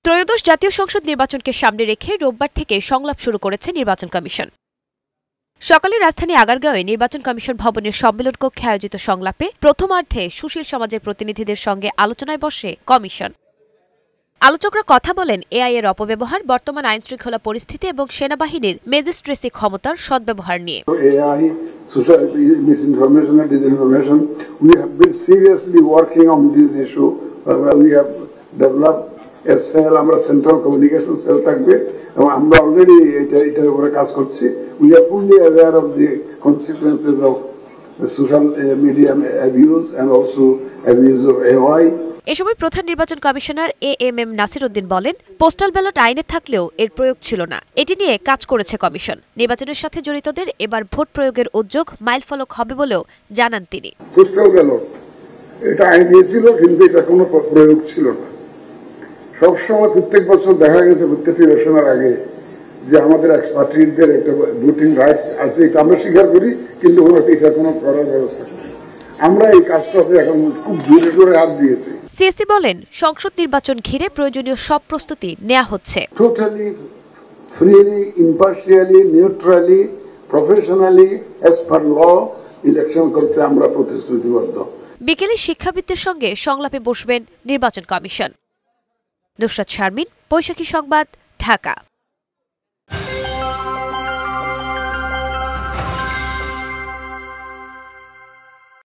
ত্রয়োদশ জাতীয় সংসদ নির্বাচনকে সামনে রেখে রোববার থেকে সংলাপ শুরু করেছে নির্বাচন কমিশন। সকালে রাজধানী আগারগাঁওয়ে নির্বাচন কমিশন ভবনের সম্মেলন কক্ষে আয়োজিত সংলাপে প্রথমার্ধে সুশীল সমাজের প্রতিনিধিদের সঙ্গে আলোচনায় বসে কমিশন। আলোচকরা কথা বলেন এআই এর অপব্যবহার, বর্তমান আইনশৃঙ্খলা পরিস্থিতি এবং সেনাবাহিনীর ম্যাজিস্ট্রেসি ক্ষমতার সদ্ব্যবহার নিয়ে। Social misinformation and disinformation. We have been seriously working on this issue. We have developed a cell, আমরা central communication cell থাকবে এবং আমরা already এটার উপরে কাজ করছি. We are fully aware of the consequences of social media abuse and also abuse of AI. এ সময় প্রধান নির্বাচন কমিশনার এএমএম নাসির উদ্দিন বলেন, পোস্টাল ব্যালট আইনে থাকলেও এর প্রয়োগ ছিল না। এটি নিয়ে কাজ করেছে কমিশন। নির্বাচনের সাথে জড়িতদের এবার ভোট প্রয়োগের উদ্যোগ মাইলফলক হবে বলেও জানান তিনি। পোস্টাল ব্যালট এটা আইনে ছিল, কিন্তু এটা কোনো প্রয়োগ ছিল না। সবসময় প্রত্যেক বছর দেখা গেছে প্রত্যেকটি ইলেকশনের আগে যে আমাদের এক্সপার্টিসদের একটা ভোটিং রাইটস আছে, এটা আমরা স্বীকার করি, কিন্তু এটা কোনো করার ব্যবস্থা নেই। আমরা এই কাজটাতে এখন খুব জোরে জোরে হাত দিয়েছি। সিএসি বলেন, সংসদ নির্বাচন ঘিরে প্রয়োজনীয় সব প্রস্তুতি নেওয়া হচ্ছে। Totally freely, impartially, neutrally, professionally, as per law election করতে আমরা প্রতিশ্রুতিবদ্ধ। বিকেলে শিক্ষাবিদদের সঙ্গে সংলাপে বসবেন নির্বাচন কমিশন। নুসরাত শারমিন, বৈশাখী সংবাদ, ঢাকা।